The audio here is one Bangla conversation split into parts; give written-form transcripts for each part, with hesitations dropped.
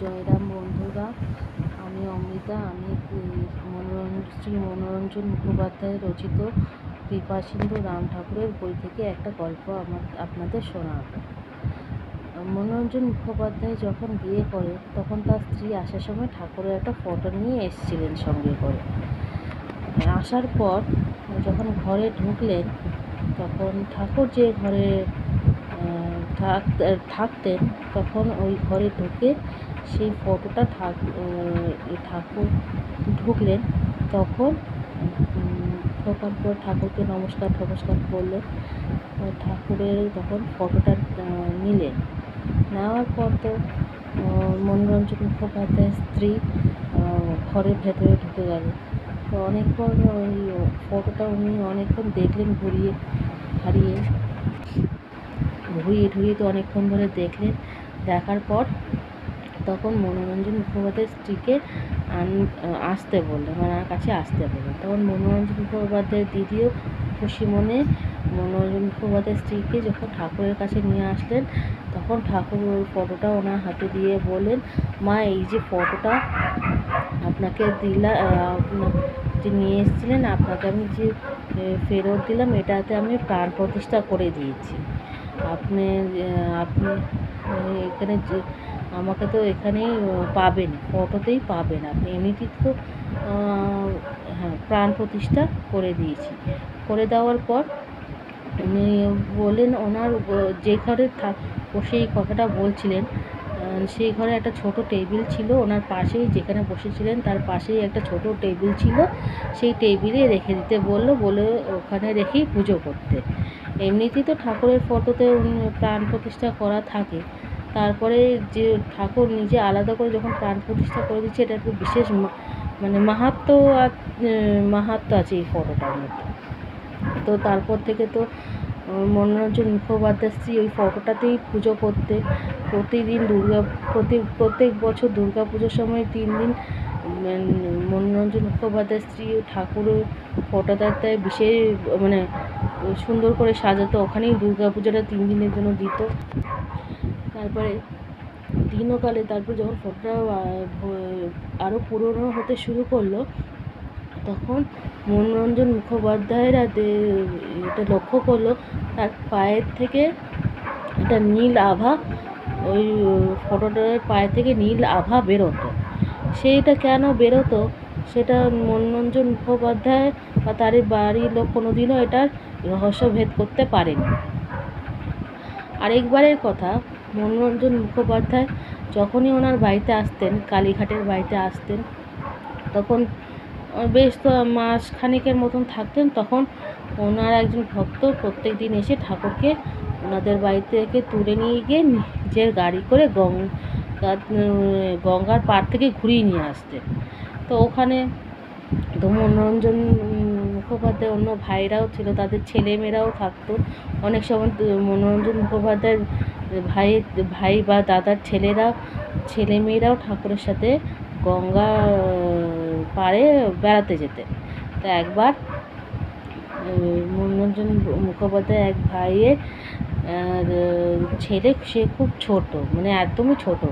জয়রাম বন্ধুরা, আমি অমৃতা। আমি শ্রী মনোরঞ্জন মুখোপাধ্যায় রচিত কৃপাসিন্ধু রাম ঠাকুরের বই থেকে একটা গল্প আপনাদের শোনাব। মনোরঞ্জন মুখোপাধ্যায় যখন বিয়ে করে তখন তার স্ত্রী আসার সময় ঠাকুরের একটা ফটো নিয়ে এসেছিলেন সঙ্গে করে। আসার পর যখন ঘরে ঢুকলেন তখন ঠাকুর যে ঘরে থাকতেন তখন ওই ঘরে ঢুকে সেই ফটোটা ঠাকুর ঢুকলেন। তখন ঢোকার পর ঠাকুরকে নমস্কার করলেন। ঠাকুরের তখন ফটোটা নিলেন। নেওয়ার পর তো মনোরঞ্জন মুখোপাধ্যায়ের স্ত্রী ঘরের ভেতরে ঢুকে গেল। তো অনেকক্ষণ ওই ফটোটা উনি অনেকক্ষণ দেখলেন, ঘুরিয়ে ঢুরিয়ে তো অনেকক্ষণ ধরে দেখলেন। দেখার পর তখন মনোরঞ্জন মুখোপাধ্যায়ের স্ত্রীকে আসতে বললেন, ওনার কাছে আসতে বললেন। তখন মনোরঞ্জন মুখোপাধ্যায়ের দিদিও খুশি মনে মনোরঞ্জন মুখোপাধ্যায়ের স্ত্রীকে যখন ঠাকুরের কাছে নিয়ে আসলেন তখন ঠাকুর ওই ফটোটা ওনার হাতে দিয়ে বললেন, মা, এই যে ফটোটা আপনাকে যে নিয়ে এসেছিলেন, আপনাকে আমি যে ফেরত দিলাম, এটাতে আমি প্রাণ প্রতিষ্ঠা করে দিয়েছি। আপনি এখানে যে আমাকে তো এখানেই পাবেন, ফটোতেই পাবেন। আপনি এমনিতে তো প্রাণ প্রতিষ্ঠা করে দিয়েছি। করে দেওয়ার পর উনি বললেন, ওনার যে ঘরে বসে এই কথাটা বলছিলেন সেই ঘরে একটা ছোট টেবিল ছিল। ওনার পাশেই, যেখানে বসেছিলেন তার পাশেই একটা ছোট টেবিল ছিল। সেই টেবিলে রেখে দিতে বলে ওখানে রেখেই পুজো করতে। এমনিতেই তো ঠাকুরের ফটোতে প্রাণ প্রতিষ্ঠা করা থাকে। তারপরে যে ঠাকুর নিজে আলাদা করে যখন প্রাণ প্রতিষ্ঠা করে দিচ্ছে, এটা একটু বিশেষ মাহাত্ম্য আছে এই ফটোটার মধ্যে। তো তারপর থেকে তো মনোরঞ্জন মুখোপাধ্যায় স্ত্রী ওই ফটোটাতেই পুজো করতে প্রতিদিন প্রত্যেক বছর দুর্গা পুজোর সময় 3 দিন মনোরঞ্জন মুখোপাধ্যায় স্ত্রী ঠাকুরের ফটোটাতে বিশেষ সুন্দর করে সাজাতো। ওখানেই দুর্গা পুজোটা 3 দিনের জন্য দিত। তারপরে দিনকালে তারপর যখন ফটোটা আরও পুরনো হতে শুরু করলো তখন মনোরঞ্জন মুখোপাধ্যায়রা এটা লক্ষ্য করলো, তার পায়ের থেকে একটা নীল আভা, ওই ফটোটার পায়ের থেকে নীল আভা বেরোতো। সেইটা কেন বেরোতো সেটা মনোরঞ্জন মুখোপাধ্যায় বা তার বাড়ির লোক কোনোদিনও এটার রহস্য ভেদ করতে পারেনি। আরেকবারের কথা, মনোরঞ্জন মুখোপাধ্যায় যখনই ওনার বাড়িতে আসতেন, কালীঘাটের বাড়িতে আসতেন, তখন বেশ তো মাসখানেকের মতন থাকতেন। তখন ওনার একজন ভক্ত প্রত্যেক দিন এসে ঠাকুরকে ওনাদের বাড়ি থেকে তুলে নিয়ে গিয়ে নিজের গাড়ি করে গঙ্গার পাড় থেকে ঘুরিয়ে নিয়ে আসতেন। তো ওখানে তো মনোরঞ্জন মুখোপাধ্যায় অন্য ভাইরাও ছিল, তাদের ছেলেমেয়েরাও থাকতো। অনেক সময় মনোরঞ্জন মুখোপাধ্যায়ের ভাই বা দাদার ছেলেমেয়েরাও ঠাকুরের সাথে গঙ্গা পাড়ে বেড়াতে যেতেন। তো একবার মনোরঞ্জন মুখোপাধ্যায় এক ভাইয়ের ছেলে, সে খুব ছোট, একদমই ছোট,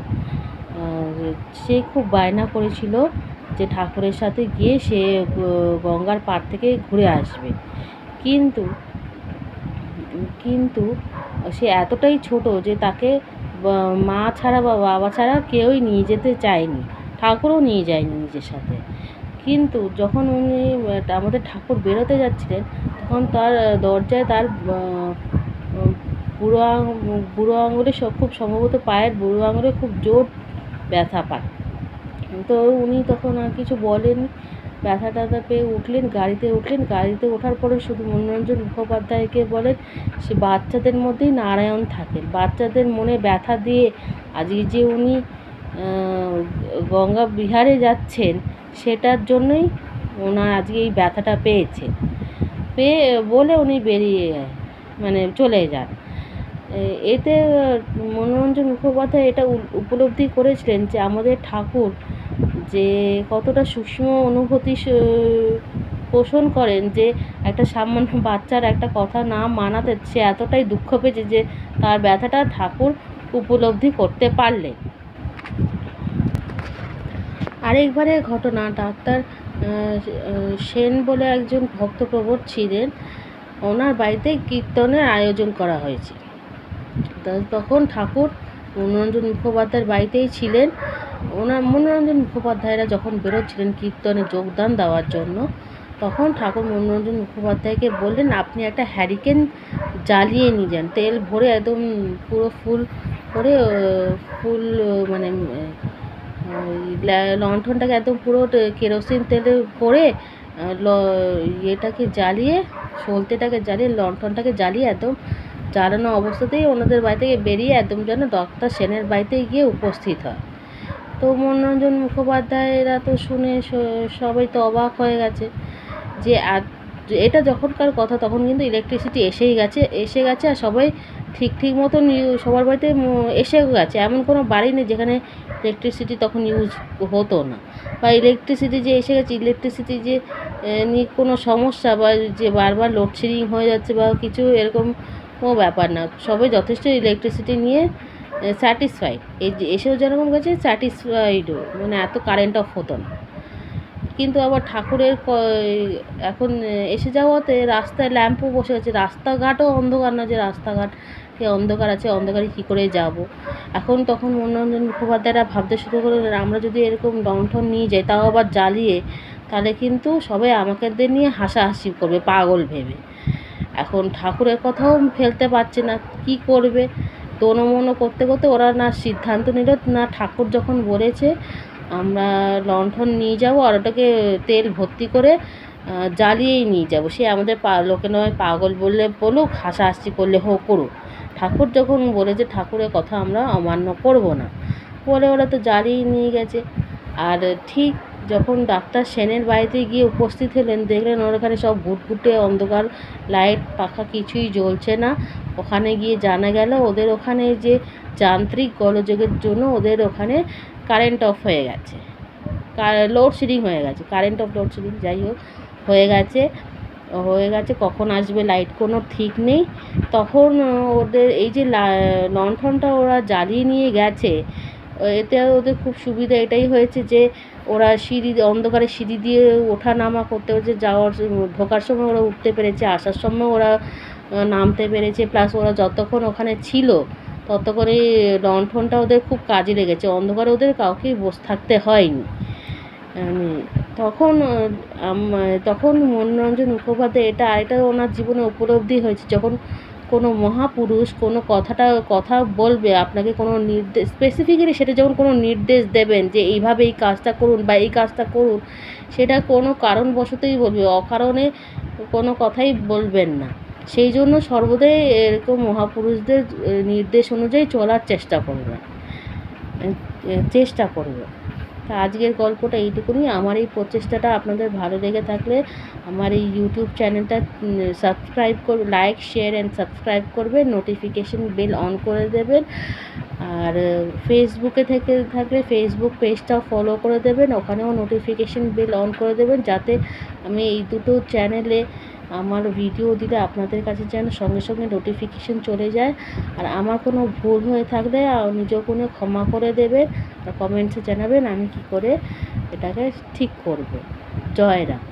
সে খুব বায়না করেছিল যে ঠাকুরের সাথে গিয়ে সে গঙ্গার পাড় থেকে ঘুরে আসবে। কিন্তু সে এতটাই ছোট যে তাকে মা ছাড়া বা বাবা ছাড়া কেউই নিয়ে যেতে চায়নি, ঠাকুরও নিয়ে যায়নি নিজের সাথে। কিন্তু যখন উনি আমাদের ঠাকুর বেরোতে যাচ্ছিলেন তখন তার দরজায় তার বুড়ো আঙুলে খুব সম্ভবত পায়ের বুড়ো আঙুলে খুব জোর ব্যথা পায়। তো উনি তখন আর কিছু বলেননি, ব্যথা পেয়ে গাড়িতে ওঠার পরে শুধু মনোরঞ্জন মুখোপাধ্যায়কে বলেন, সে বাচ্চাদের মধ্যেই নারায়ণ থাকেন। বাচ্চাদের মনে ব্যথা দিয়ে আজকে যে উনি গঙ্গা বিহারে যাচ্ছেন সেটার জন্যই ওনার আজকে এই ব্যথাটা বলে উনি চলে যান। এতে মনোরঞ্জন মুখোপাধ্যায় এটা উপলব্ধি করেছিলেন যে আমাদের ঠাকুর যে কতটা সূক্ষ্ম অনুভূতি পোষণ করেন, যে একটা সামান্য বাচ্চার একটা কথা না মানাতে সে এতটাই দুঃখ পেয়েছে যে তার ব্যথাটা ঠাকুর উপলব্ধি করতে পারলেন। আরেকবারের ঘটনা, ডাক্তার সেন বলে একজন ভক্তপ্রবর ছিলেন, ওনার বাড়িতে কীর্তনের আয়োজন করা হয়েছে। তখন ঠাকুর মনোরঞ্জন মুখোপাধ্যায়ের বাড়িতেই ছিলেন। মনোরঞ্জন মুখোপাধ্যায়রা যখন বেরোচ্ছিলেন কীর্তনে যোগদান দেওয়ার জন্য, তখন ঠাকুর মনোরঞ্জন মুখোপাধ্যায়কে বললেন, আপনি একটা হ্যারিকেন জ্বালিয়ে নিয়ে যান, তেল ভরে একদম পুরো ফুল করে, ফুল মানে লণ্ঠনটাকে একদম পুরো কেরোসিন তেলে ভরে ইয়েটাকে জ্বালিয়ে, সলতেটাকে জ্বালিয়ে, লণ্ঠনটাকে জ্বালিয়ে একদম জ্বালানো অবস্থাতেই ওনাদের বাড়ি থেকে বেরিয়ে একদম যেন ডক্টর সেনের বাড়িতে গিয়ে উপস্থিত হয়। তো মনোরঞ্জন মুখোপাধ্যায়রা তো শুনে সবাই তো অবাক হয়ে গেছে যে এটা যখনকার কথা, তখন কিন্তু ইলেকট্রিসিটি এসে গেছে আর সবাই ঠিক মতন সবার বাড়িতে এসে গেছে। এমন কোনো বাড়ি নেই যেখানে ইলেকট্রিসিটি তখন ইউজ হতো না, বা ইলেকট্রিসিটি যে এসে গেছে, ইলেকট্রিসিটি যে নিয়ে কোনো সমস্যা বা যে বারবার লোডশেডিং হয়ে যাচ্ছে বা কিছু এরকম কোনো ব্যাপার না। সবাই যথেষ্ট ইলেকট্রিসিটি নিয়ে স্যাটিসফাইড, এসেও যেরকম গেছে স্যাটিসফাইডও, মানে এত কারেন্ট অফ হতো না। কিন্তু আবার ঠাকুরের এখন এসে যাওয়াতে রাস্তায় ল্যাম্পও বসে আছে, রাস্তাঘাটও অন্ধকার না যে রাস্তাঘাটে অন্ধকার আছে, অন্ধকারে কী করে যাব। তখন মনোরঞ্জন মুখোপাধ্যায়রা ভাবতে শুরু করলেন, আমরা যদি এরকম লণ্ঠন নিয়ে যাই, তাও আবার জ্বালিয়ে, তাহলে কিন্তু সবাই আমাদের নিয়ে হাসাহাসি করবে পাগল ভেবে। এখন ঠাকুরের কথাও ফেলতে পারছে না, কি করবে। দোনোমনো করতে করতে ওরা না সিদ্ধান্ত নিল, না ঠাকুর যখন বলেছে আমরা লণ্ঠন নিয়ে যাব আর ওটাকে তেল ভর্তি করে জ্বালিয়েই নিয়ে যাব, সে আমাদের লোকে নয় পাগল বললে বলুক, হাসাহাসি করলে হোক করুক, ঠাকুর যখন বলেছে ঠাকুরের কথা আমরা অমান্য করব না বলে ওরা তো জ্বালিয়ে নিয়ে গেছে। আর ঠিক যখন ডাক্তার সেনের বাড়িতে গিয়ে উপস্থিত হলেন, দেখলেন ওর ওখানে সব ঘুটঘুটে অন্ধকার, লাইট পাখা কিছুই জ্বলছে না। ওখানে গিয়ে জানা গেল ওদের ওখানে যে যান্ত্রিক গোলযোগের জন্য ওদের ওখানে কারেন্ট অফ হয়ে গেছে, লোডশেডিং হয়ে গেছে, কারেন্ট অফ লোডশেডিং যাই হোক হয়ে গেছে। কখন আসবে লাইট কোনো ঠিক নেই। তখন ওদের এই যে লণ্ঠনটা ওরা জ্বালিয়ে নিয়ে গেছে, এতে ওদের খুব সুবিধা এটাই হয়েছে যে ওরা অন্ধকারে সিঁড়ি দিয়ে ওঠা নামা করতে হচ্ছে, ঢোকার সময় ওরা উঠতে পেরেছে, আসার সময় ওরা নামতে পেরেছে। প্লাস ওরা যতক্ষণ ওখানে ছিল ততক্ষণে লণ্ঠনটা ওদের খুব কাজে লেগেছে, অন্ধকারে ওদের কাউকেই বসে থাকতে হয়নি। তখন মনোরঞ্জন মুখোপাধ্যায় এটা ওনার জীবনে উপলব্ধি হয়েছে, যখন কোনো মহাপুরুষ কোনো কথা বলবে আপনাকে, কোনো নির্দেশ স্পেসিফিক্যালি সেটা যখন কোনো নির্দেশ দেবেন যে এইভাবে এই কাজটা করুন বা এই কাজটা করুন, সেটা কোনো কারণবশতই বলবে, অকারণে কোনো কথাই বলবেন না। সেই জন্য সর্বদাই এরকম মহাপুরুষদের নির্দেশ অনুযায়ী চলার চেষ্টা করবে। তা আজকের গল্পটা এইটুকুনি। আমার এই প্রচেষ্টাটা আপনাদের ভালো লেগে থাকলে আমার এই ইউটিউব চ্যানেলটা সাবস্ক্রাইব করবে, লাইক শেয়ার অ্যান্ড সাবস্ক্রাইব করবেন, নোটিফিকেশন বেল অন করে দেবেন। আর ফেসবুকে থাকলে ফেসবুক পেজটাও ফলো করে দেবেন, ওখানেও নোটিফিকেশন বেল অন করে দেবেন, যাতে আমি এই দুটো চ্যানেলে আমার ভিডিও দিলে আপনাদের কাছে যেন সঙ্গে সঙ্গে নোটিফিকেশন চলে যায়। আর আমার কোনো ভুল হয়ে থাকলে নিজেও কোনো ক্ষমা করে দেবেন, কমেন্টসে জানাবেন আমি কি করে এটাকে ঠিক করব। জয় রাম।